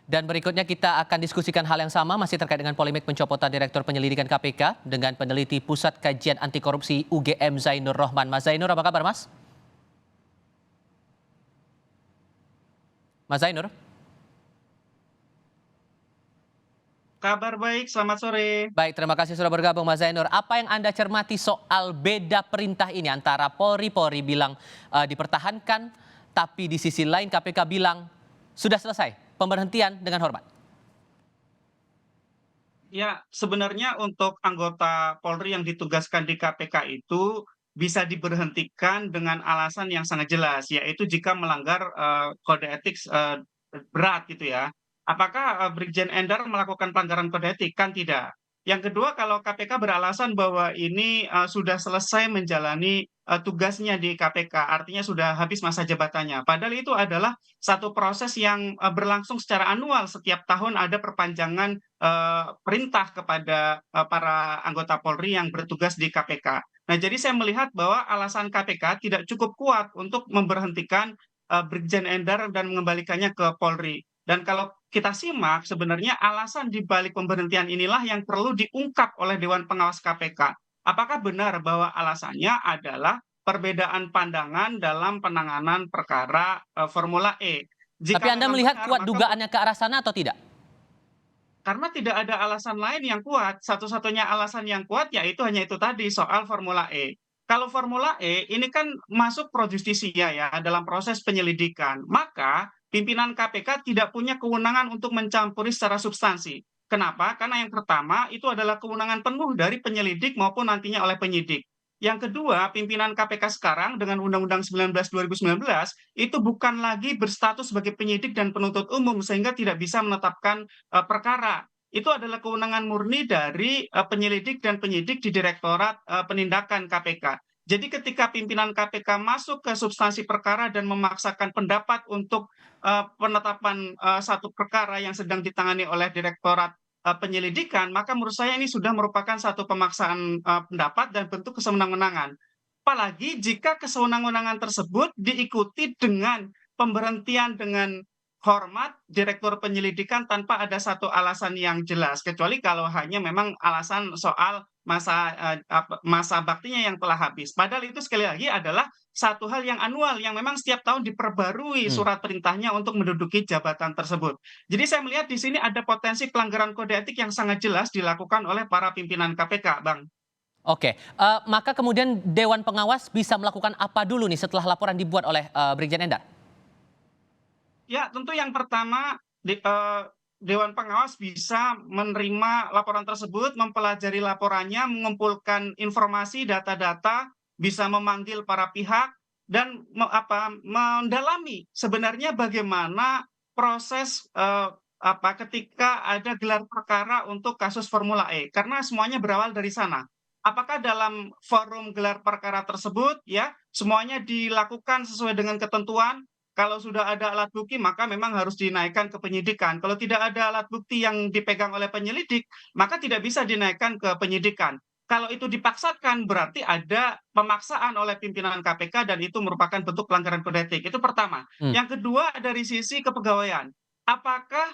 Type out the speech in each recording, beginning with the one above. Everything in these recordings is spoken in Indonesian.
Dan berikutnya kita akan diskusikan hal yang sama masih terkait dengan polemik pencopotan Direktur Penyelidikan KPK dengan peneliti Pusat Kajian Anti Korupsi UGM Zainur Rohman. Mas Zainur, apa kabar Mas? Mas Zainur? Kabar baik, selamat sore. Baik, terima kasih sudah bergabung Mas Zainur. Apa yang Anda cermati soal beda perintah ini antara Polri bilang dipertahankan, tapi di sisi lain KPK bilang sudah selesai pemberhentian dengan hormat? Ya, sebenarnya untuk anggota Polri yang ditugaskan di KPK itu bisa diberhentikan dengan alasan yang sangat jelas, yaitu jika melanggar kode etik berat gitu ya. Apakah Brigjen Endar melakukan pelanggaran kode etik? Kan tidak. Yang kedua, kalau KPK beralasan bahwa ini sudah selesai menjalani tugasnya di KPK, artinya sudah habis masa jabatannya. Padahal itu adalah satu proses yang berlangsung secara anual. Setiap tahun ada perpanjangan perintah kepada para anggota Polri yang bertugas di KPK. Nah, jadi saya melihat bahwa alasan KPK tidak cukup kuat untuk memberhentikan Brigjen Endar dan mengembalikannya ke Polri. Dan kalau kita simak, sebenarnya alasan di balik pemberhentian inilah yang perlu diungkap oleh Dewan Pengawas KPK. Apakah benar bahwa alasannya adalah perbedaan pandangan dalam penanganan perkara Formula E? Tapi Jika Anda memang melihat benar, kuat maka dugaannya ke arah sana atau tidak? karena tidak ada alasan lain yang kuat, satu-satunya alasan yang kuat yaitu hanya itu tadi, soal Formula E. Kalau Formula E ini kan masuk pro justisia ya dalam proses penyelidikan, maka pimpinan KPK tidak punya kewenangan untuk mencampuri secara substansi. Kenapa? Karena yang pertama itu adalah kewenangan penuh dari penyelidik maupun nantinya oleh penyidik. Yang kedua, pimpinan KPK sekarang dengan Undang-Undang 19 2019 itu bukan lagi berstatus sebagai penyidik dan penuntut umum sehingga tidak bisa menetapkan perkara. Itu adalah kewenangan murni dari penyelidik dan penyidik di Direktorat Penindakan KPK. Jadi ketika pimpinan KPK masuk ke substansi perkara dan memaksakan pendapat untuk penetapan satu perkara yang sedang ditangani oleh Direktorat Penyelidikan, maka menurut saya ini sudah merupakan satu pemaksaan pendapat dan bentuk kesewenang-wenangan. Apalagi jika kesewenang-wenangan tersebut diikuti dengan pemberhentian dengan hormat Direktur Penyelidikan tanpa ada satu alasan yang jelas, kecuali kalau hanya memang alasan soal masa baktinya yang telah habis. Padahal itu sekali lagi adalah satu hal yang anual yang memang setiap tahun diperbarui Hmm. surat perintahnya untuk menduduki jabatan tersebut. Jadi saya melihat di sini ada potensi pelanggaran kode etik yang sangat jelas dilakukan oleh para pimpinan KPK, Bang. Oke, maka kemudian Dewan Pengawas bisa melakukan apa dulu nih setelah laporan dibuat oleh Brigjen Endar? Ya, tentu yang pertama Dewan Pengawas bisa menerima laporan tersebut, mempelajari laporannya, mengumpulkan informasi, data-data, bisa memanggil para pihak dan mendalami sebenarnya bagaimana proses ketika ada gelar perkara untuk kasus Formula E, karena semuanya berawal dari sana. Apakah dalam forum gelar perkara tersebut ya semuanya dilakukan sesuai dengan ketentuan? Kalau sudah ada alat bukti, maka memang harus dinaikkan ke penyidikan. Kalau tidak ada alat bukti yang dipegang oleh penyelidik, maka tidak bisa dinaikkan ke penyidikan. Kalau itu dipaksakan, berarti ada pemaksaan oleh pimpinan KPK dan itu merupakan bentuk pelanggaran kode etik. Itu pertama. Hmm. Yang kedua, dari sisi kepegawaian. Apakah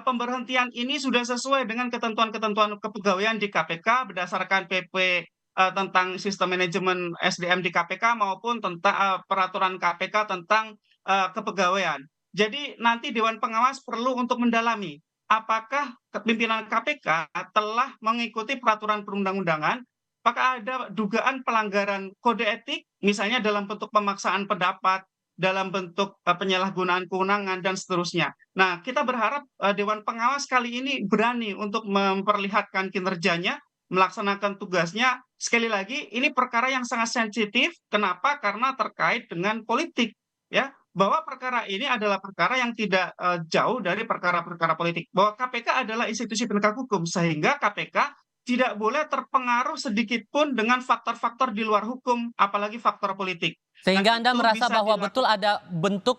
pemberhentian ini sudah sesuai dengan ketentuan-ketentuan kepegawaian di KPK berdasarkan PP tentang sistem manajemen SDM di KPK maupun tentang peraturan KPK tentang kepegawaian. Jadi nanti Dewan Pengawas perlu untuk mendalami apakah pimpinan KPK telah mengikuti peraturan perundang-undangan, apakah ada dugaan pelanggaran kode etik, misalnya dalam bentuk pemaksaan pendapat, dalam bentuk penyalahgunaan kewenangan, dan seterusnya. Nah, kita berharap Dewan Pengawas kali ini berani untuk memperlihatkan kinerjanya, melaksanakan tugasnya. Sekali lagi, ini perkara yang sangat sensitif. Kenapa? Karena terkait dengan politik. Ya, bahwa perkara ini adalah perkara yang tidak jauh dari perkara-perkara politik. Bahwa KPK adalah institusi penegak hukum, sehingga KPK tidak boleh terpengaruh sedikit pun dengan faktor-faktor di luar hukum, apalagi faktor politik. Dan Sehingga Anda itu merasa bisa bahwa betul dilakukan. ada bentuk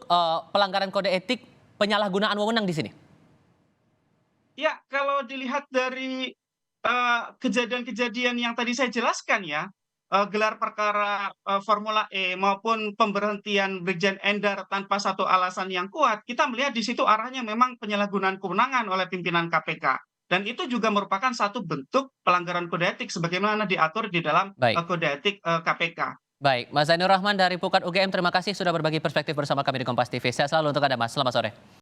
pelanggaran kode etik penyalahgunaan wewenang di sini? Ya, kalau dilihat dari kejadian-kejadian yang tadi saya jelaskan ya, gelar perkara Formula E maupun pemberhentian Brigjen Endar tanpa satu alasan yang kuat, kita melihat di situ arahnya memang penyalahgunaan kewenangan oleh pimpinan KPK. Dan itu juga merupakan satu bentuk pelanggaran kode etik sebagaimana diatur di dalam Baik, kode etik KPK. baik. Mas Zainur Rahman dari Pukat UGM, terima kasih sudah berbagi perspektif bersama kami di Kompas TV. Sehat selalu untuk Anda, Mas. Selamat sore.